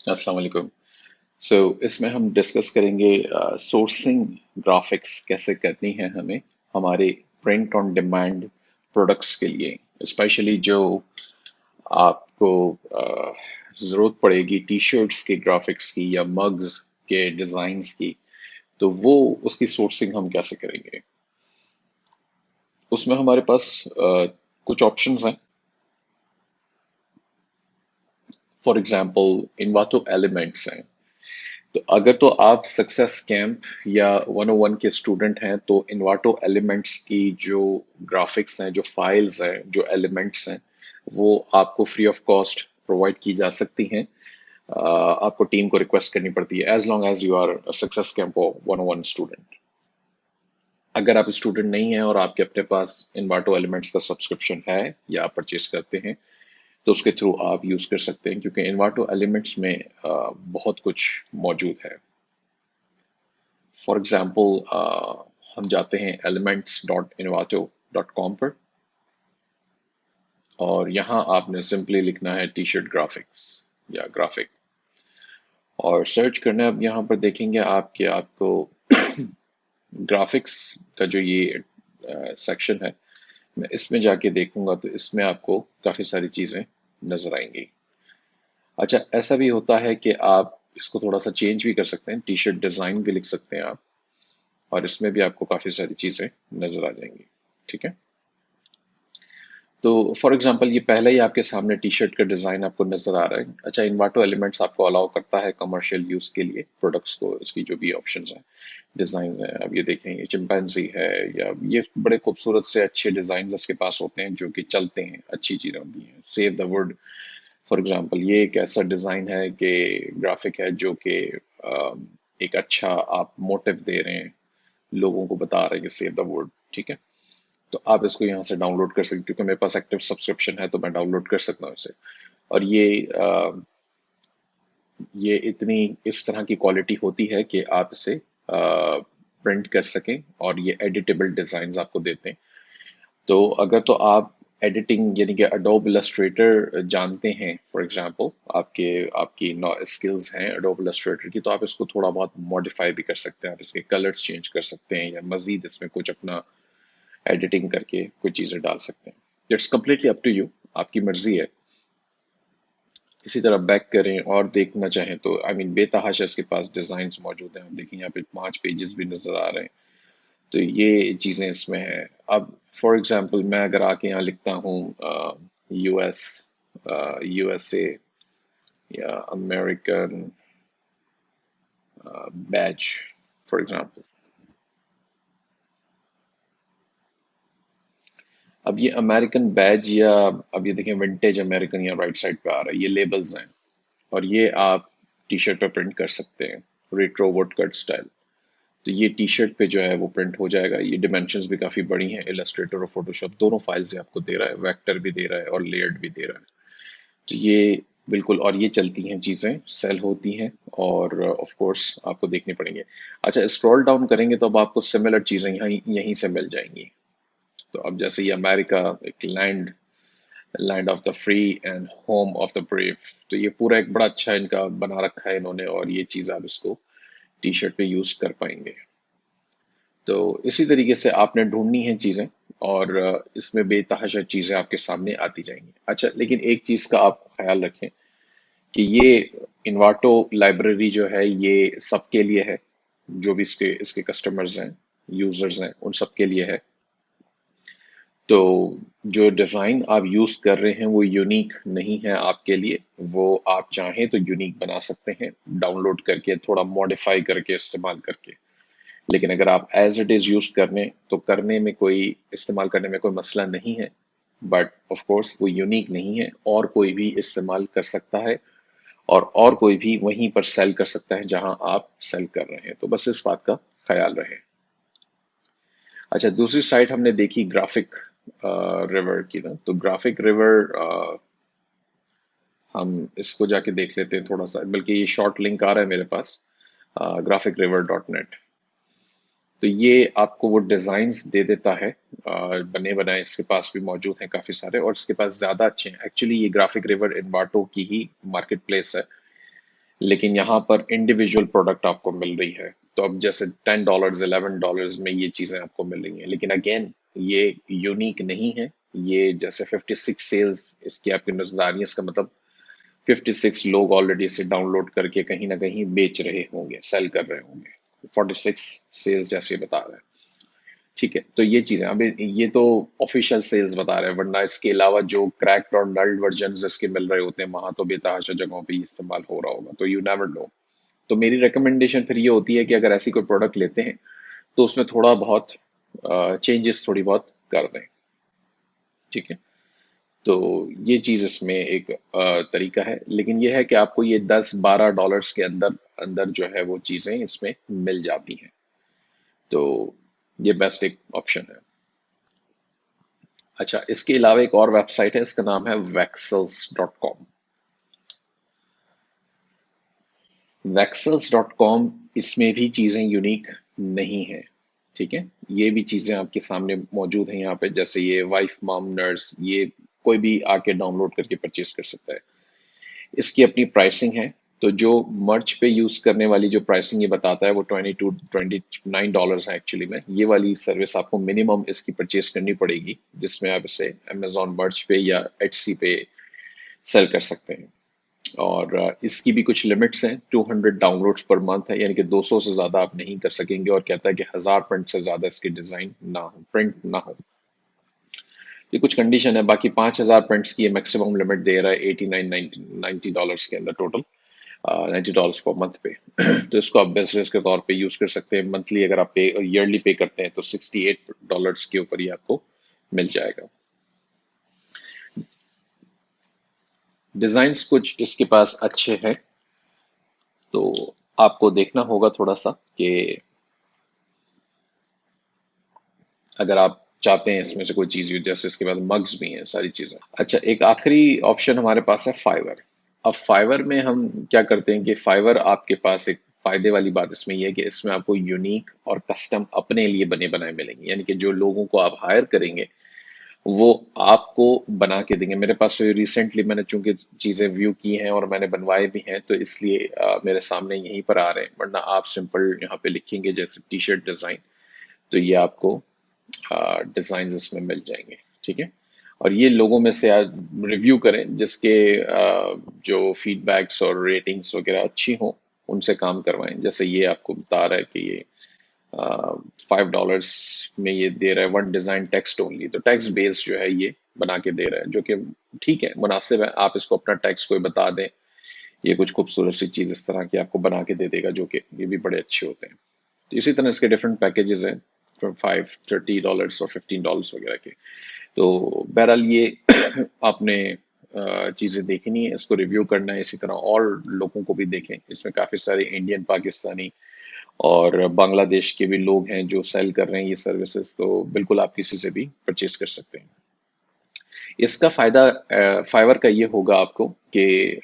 अस्सलाम वालेकुम। इसमें हम डिस्कस करेंगे सोर्सिंग ग्राफिक्स कैसे करनी है हमें हमारे प्रिंट ऑन डिमांड प्रोडक्ट्स के लिए, स्पेशली जो आपको ज़रूरत पड़ेगी टी शर्ट्स के ग्राफिक्स की या मग्स के डिज़ाइंस की। तो वो उसकी सोर्सिंग हम कैसे करेंगे? उसमें हमारे पास कुछ ऑप्शंस हैं। फॉर एग्जांपल इन्वाटो एलिमेंट्स हैं। तो अगर तो आप सक्सेस कैंप या 101 के स्टूडेंट हैं तो इन्वाटो एलिमेंट्स की जो ग्राफिक्स हैं, जो फाइल्स हैं, जो एलिमेंट्स हैं, वो आपको फ्री ऑफ कॉस्ट प्रोवाइड की जा सकती हैं। आपको टीम को रिक्वेस्ट करनी पड़ती है as long as you are success camp और 101 स्टूडेंट। अगर आप स्टूडेंट नहीं हैं और आपके अपने पास इन्वाटो एलिमेंट्स का सब्सक्रिप्शन है या आप परचेज करते हैं तो उसके थ्रू आप यूज कर सकते हैं, क्योंकि इन्वाटो एलिमेंट्स में बहुत कुछ मौजूद है। फॉर एग्जाम्पल हम जाते हैं elements.envato.com पर और यहाँ आपने सिंपली लिखना है टी शर्ट ग्राफिक्स या ग्राफिक और सर्च करना है। अब यहाँ पर देखेंगे आपके आपको ग्राफिक्स का जो ये सेक्शन है, मैं इसमें जाके देखूंगा तो इसमें आपको काफ़ी सारी चीज़ें नज़र आएंगी। अच्छा, ऐसा भी होता है कि आप इसको थोड़ा सा चेंज भी कर सकते हैं, टी शर्ट डिज़ाइन भी लिख सकते हैं आप, और इसमें भी आपको काफ़ी सारी चीज़ें नज़र आ जाएंगी। ठीक है। तो फॉर एग्जांपल ये पहले ही आपके सामने टी शर्ट का डिज़ाइन आपको नज़र आ रहा है। अच्छा, इन्वाटो एलिमेंट्स आपको अलाउ करता है कमर्शियल यूज़ के लिए प्रोडक्ट्स को, इसकी जो भी ऑप्शंस हैं, डिज़ाइन है। अब ये देखें, ये चिंपैंजी है, या ये बड़े खूबसूरत से अच्छे डिज़ाइन इसके पास होते हैं जो कि चलते हैं, अच्छी चीज़ें होती हैं। Save the word, for example ये एक ऐसा डिज़ाइन है कि ग्राफिक है जो कि एक अच्छा आप मोटिव दे रहे हैं, लोगों को बता रहे हैं कि सेव द वर्ड। ठीक है। तो आप इसको यहाँ से डाउनलोड कर सकते हैं, क्योंकि मेरे पास एक्टिव सब्सक्रिप्शन है तो मैं डाउनलोड कर सकता हूँ इसे। और ये इतनी इस तरह की क्वालिटी होती है कि आप इसे प्रिंट कर सकें, और ये एडिटेबल डिज़ाइंस आपको देते हैं। तो अगर तो आप एडिटिंग यानी कि अडोब इलस्ट्रेटर जानते हैं, फॉर एग्जांपल आपके आपकी स्किल्स हैं अडोब इलस्ट्रेटर की, तो आप इसको थोड़ा बहुत मॉडिफाई भी कर सकते हैं। आप इसके कलर्स चेंज कर सकते हैं या मज़ीद इसमें कुछ अपना एडिटिंग करके कुछ चीज़ें डाल सकते हैं। It's completely up to you, आपकी मर्जी है। इसी तरह बैक करें और देखना चाहें तो बेतहाशा इसके पास डिज़ाइंस मौजूद हैं। आप देखें यहाँ पे 5 पेजेस भी नज़र आ रहे हैं। तो ये चीज़ें इसमें हैं। अब फॉर एग्जांपल मैं अगर आके यहाँ लिखता हूँ यूएस, यूएसए या अमेरिकन बैच, फॉर एग्जांपल। अब ये अमेरिकन बैज, या अब ये देखें विंटेज अमेरिकन, या राइट साइड पे आ रहा है, ये लेबल्स हैं। और ये आप टी शर्ट पे प्रिंट कर सकते हैं, रेट्रो वुड कट स्टाइल। तो ये टी शर्ट पे जो है वो प्रिंट हो जाएगा। ये डिमेंशंस भी काफ़ी बड़ी हैं। इलस्ट्रेटर और फोटोशॉप दोनों फाइल से आपको दे रहा है, वेक्टर भी दे रहा है और लेयर्ड भी दे रहा है। तो ये बिल्कुल, और ये चलती हैं चीज़ें, सेल होती हैं, और ऑफ कोर्स आपको देखनी पड़ेंगे। अच्छा, स्क्रॉल डाउन करेंगे तो अब आपको सिमिलर चीज़ें यहीं यहीं से मिल जाएंगी। तो अब जैसे ये अमेरिका, एक land, land of the free and home of the brave. तो ये पूरा एक बड़ा अच्छा इनका बना रखा है इन्होंने, और ये चीज़ आप इसको टी शर्ट पे यूज़ कर पाएंगे। तो इसी तरीके से आपने ढूंढनी है चीज़ें, और इसमें बेतहाशा चीज़ें आपके सामने आती जाएंगी। अच्छा, लेकिन एक चीज़ का आप ख्याल रखें कि ये इन्वाटो लाइब्रेरी जो है ये सबके लिए है। जो भी इसके इसके कस्टमर्स हैं, यूजर्स हैं, उन सबके लिए है। तो जो डिज़ाइन आप यूज़ कर रहे हैं वो यूनिक नहीं है आपके लिए। वो आप चाहें तो यूनिक बना सकते हैं, डाउनलोड करके, थोड़ा मॉडिफाई करके, इस्तेमाल करके। लेकिन अगर आप एज इट इज़ यूज़ करने तो करने में कोई, इस्तेमाल करने में कोई मसला नहीं है। बट ऑफ कोर्स वो यूनिक नहीं है, और कोई भी इस्तेमाल कर सकता है, और कोई भी वहीं पर सेल कर सकता है जहां आप सेल कर रहे हैं। तो बस इस बात का ख्याल रहे। अच्छा, दूसरी साइट हमने देखी ग्राफिक रिवर की ना। तो ग्राफिक रिवर हम इसको जाके देख लेते हैं थोड़ा सा, बल्कि ये शॉर्ट लिंक आ रहा है मेरे पास, graphicriver.net। तो ये आपको वो डिज़ाइंस दे देता है, बने बनाए इसके पास भी मौजूद हैं काफ़ी सारे, और इसके पास ज़्यादा अच्छे हैं। एक्चुअली ये ग्राफिक रिवर इन्वाटो की ही मार्केट प्लेस है। लेकिन यहाँ पर इंडिविजुअल प्रोडक्ट आपको मिल रही है। तो अब जैसे $10 $11 में ये चीजें आपको मिल रही हैं, लेकिन अगेन ये यूनिक नहीं है। ये जैसे 56 सेल्स इसकी आपकी नजदारी, इसका मतलब 56 लोग ऑलरेडी इसे डाउनलोड करके कहीं ना कहीं बेच रहे होंगे, सेल कर रहे होंगे। 46 सेल्स जैसे बता रहे हैं। ठीक है, तो ये चीजें अभी ये तो ऑफिशियल सेल्स बता रहे हैं, वरना इसके अलावा जो क्रैक्ड और नल्ड वर्जन इसके मिल रहे होते हैं वहां तो बेतहाशा जगहों पे इस्तेमाल हो रहा होगा, तो यू नेवर नो। तो मेरी रिकमेंडेशन फिर ये होती है कि अगर ऐसी कोई प्रोडक्ट लेते हैं तो उसमें थोड़ा बहुत चेंजेस थोड़ी बहुत कर दें। ठीक है, तो ये चीज इसमें एक तरीका है, लेकिन ये है कि आपको ये $10-12 के अंदर अंदर जो है वो चीजें इसमें मिल जाती हैं। तो ये बेस्ट एक ऑप्शन है। अच्छा, इसके अलावा एक और वेबसाइट है, इसका नाम है वैक्सल्स.com। वैक्सल्स.com, इसमें भी चीजें यूनिक नहीं है। ठीक है, ये भी चीजें आपके सामने मौजूद हैं यहाँ पे, जैसे ये वाइफ मॉम नर्स, ये कोई भी आके डाउनलोड करके परचेज कर सकता है। इसकी अपनी प्राइसिंग है। तो जो मर्च पे यूज करने वाली जो प्राइसिंग ये बताता है वो $29 है एक्चुअली में। ये वाली सर्विस आपको मिनिमम इसकी परचेज करनी पड़ेगी, जिसमें आप इसे अमेजोन मर्च पे या एटसी पे सेल कर सकते हैं। और इसकी भी कुछ लिमिट्स हैं। 200 डाउनलोड्स पर मंथ है, यानी कि 200 से ज्यादा आप नहीं कर सकेंगे, और कहता है कि 1000 प्रिंट से ज्यादा इसके डिजाइन ना हो, प्रिंट ना हो। ये कुछ कंडीशन है। बाकी 5000 प्रिंट्स की मैक्सिमम लिमिट दे रहा है $89 के अंदर टोटल, $90 पर मंथ पे। तो इसको आप बिजनेस के तौर पे यूज कर सकते हैं। मंथली अगर आप पे ईयरली पे करते हैं तो $68 के ऊपर ही आपको मिल जाएगा। डिजाइन्स कुछ इसके पास अच्छे हैं, तो आपको देखना होगा थोड़ा सा कि अगर आप चाहते हैं इसमें से कोई चीज यूज, जैसे इसके बाद मग्स भी हैं, सारी चीजें। अच्छा, एक आखिरी ऑप्शन हमारे पास है फाइवर। अब फाइवर में हम क्या करते हैं कि फाइवर आपके पास एक फायदे वाली बात इसमें यह है कि इसमें आपको यूनिक और कस्टम अपने लिए बने बनाए मिलेंगे, यानी कि जो लोगों को आप हायर करेंगे वो आपको बना के देंगे। मेरे पास रिसेंटली मैंने चूंकि चीजें व्यू की हैं और मैंने बनवाए भी हैं, तो इसलिए मेरे सामने यहीं पर आ रहे हैं, वरना आप सिंपल यहाँ पे लिखेंगे जैसे टी शर्ट डिजाइन, तो ये आपको डिजाइन इसमें मिल जाएंगे। ठीक है, और ये लोगों में से आज रिव्यू करें जिसके जो फीडबैक्स और रेटिंग्स वगैरह अच्छी हों, उनसे काम करवाएं। जैसे ये आपको बता रहा है कि ये $5 में ये दे रहा है वन डिजाइन टेक्स्ट ओनली, तो टेक्स्ट बेस्ड जो है ये बना के दे रहा है, जो कि ठीक है, मुनासिब है। आप इसको अपना टेक्स्ट कोई बता दें, ये कुछ खूबसूरत सी चीज इस तरह की आपको बना के दे देगा, जो कि ये भी बड़े अच्छे होते हैं। तो इसी तरह इसके डिफरेंट पैकेजेस हैं, फ्रॉम $5 $30 और $15 वगैरह के। तो बहरहाल ये आपने चीज़ें देखनी है, इसको रिव्यू करना है, इसी तरह और लोगों को भी देखें। इसमें काफ़ी सारे इंडियन, पाकिस्तानी और बांग्लादेश के भी लोग हैं जो सेल कर रहे हैं ये सर्विसेज, तो बिल्कुल आप किसी से भी परचेज कर सकते हैं। इसका फायदा फाइवर का ये होगा आपको कि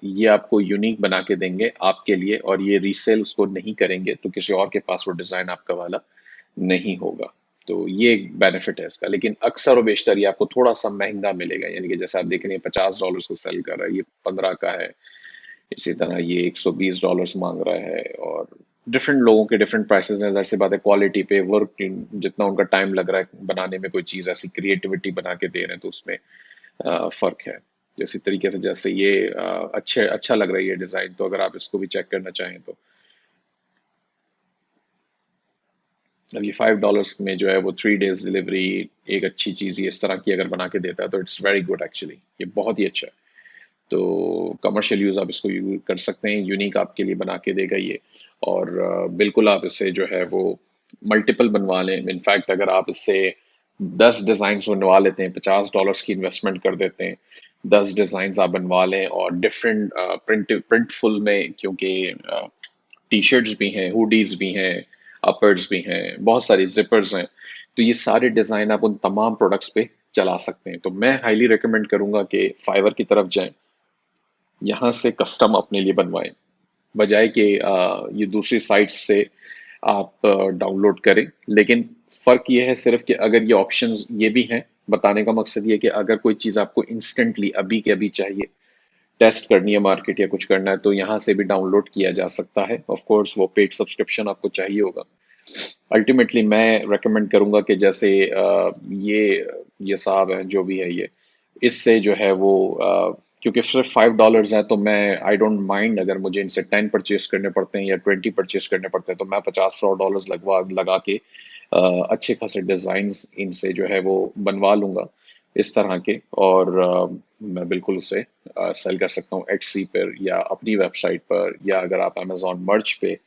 ये आपको यूनिक बना के देंगे आपके लिए, और ये रीसेल उसको नहीं करेंगे, तो किसी और के पास वो डिजाइन आपका वाला नहीं होगा। तो ये एक बेनिफिट है इसका, लेकिन अक्सर और बेशतर ये आपको थोड़ा सा महंगा मिलेगा। यानी कि जैसे आप देख रहे हैं $50 को सेल कर रहा है, ये 15 का है। इसी तरह ये $120 मांग रहा है, और डिफरेंट लोगों के डिफरेंट प्राइसेस हैं। जाहिर सी बात है, क्वालिटी पे, वर्क, जितना उनका टाइम लग रहा है बनाने में, कोई चीज़ ऐसी क्रिएटिविटी बना के दे रहे हैं, तो उसमें फर्क है। तो इसी तरीके से जैसे ये अच्छा लग रहा है ये डिजाइन, तो अगर आप इसको भी चेक करना चाहें तो अब ये $5 में जो है वो 3 days डिलीवरी, एक अच्छी चीज़ ये इस तरह की अगर बना के देता है तो इट्स वेरी गुड एक्चुअली, ये बहुत ही अच्छा है। तो कमर्शियल यूज़ आप इसको यूज कर सकते हैं, यूनिक आपके लिए बना के देगा ये। और बिल्कुल आप इससे जो है वो मल्टीपल बनवा लें। इनफैक्ट अगर आप इससे 10 डिज़ाइन बनवा लेते हैं, $50 की इन्वेस्टमेंट कर देते हैं, 10 डिज़ाइन आप बनवा लें, और डिफरेंट प्रिंटफुल में, क्योंकि टी शर्ट्स भी हैं, हुडीज भी हैं, अपर्स भी हैं, बहुत सारी जिपर्स हैं, तो ये सारे डिज़ाइन आप उन तमाम प्रोडक्ट्स पे चला सकते हैं। तो मैं हाईली रिकमेंड करूंगा कि फाइवर की तरफ जाएं, यहाँ से कस्टम अपने लिए बनवाएं, बजाय कि ये दूसरी साइट से आप डाउनलोड करें। लेकिन फ़र्क ये है सिर्फ कि अगर ये ऑप्शंस ये भी हैं, बताने का मकसद ये है कि अगर कोई चीज़ आपको इंस्टेंटली अभी के अभी चाहिए, टेस्ट करनी है मार्केट या कुछ करना है तो यहाँ से भी डाउनलोड किया जा सकता है। ऑफ कोर्स वो पेड सब्सक्रिप्शन आपको चाहिए होगा। अल्टीमेटली मैं रेकमेंड करूंगा कि जैसे ये साहब हैं जो भी है ये, इससे जो है वो क्योंकि सिर्फ $5 हैं तो मैं आई डोंट माइंड अगर मुझे इनसे 10 परचेज करने पड़ते हैं या 20 परचेज करने पड़ते हैं तो मैं 50-100 डॉलर्स लगा के अच्छे खासे डिजाइन्स इनसे जो है वो बनवा लूंगा इस तरह के। और मैं बिल्कुल उसे सेल कर सकता हूँ Etsy पर या अपनी वेबसाइट पर, या अगर आप Amazon मर्च पे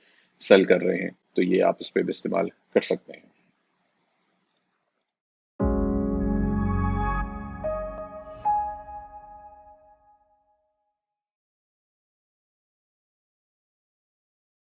सेल कर रहे हैं तो ये आप इस पे भी इस्तेमाल कर सकते हैं।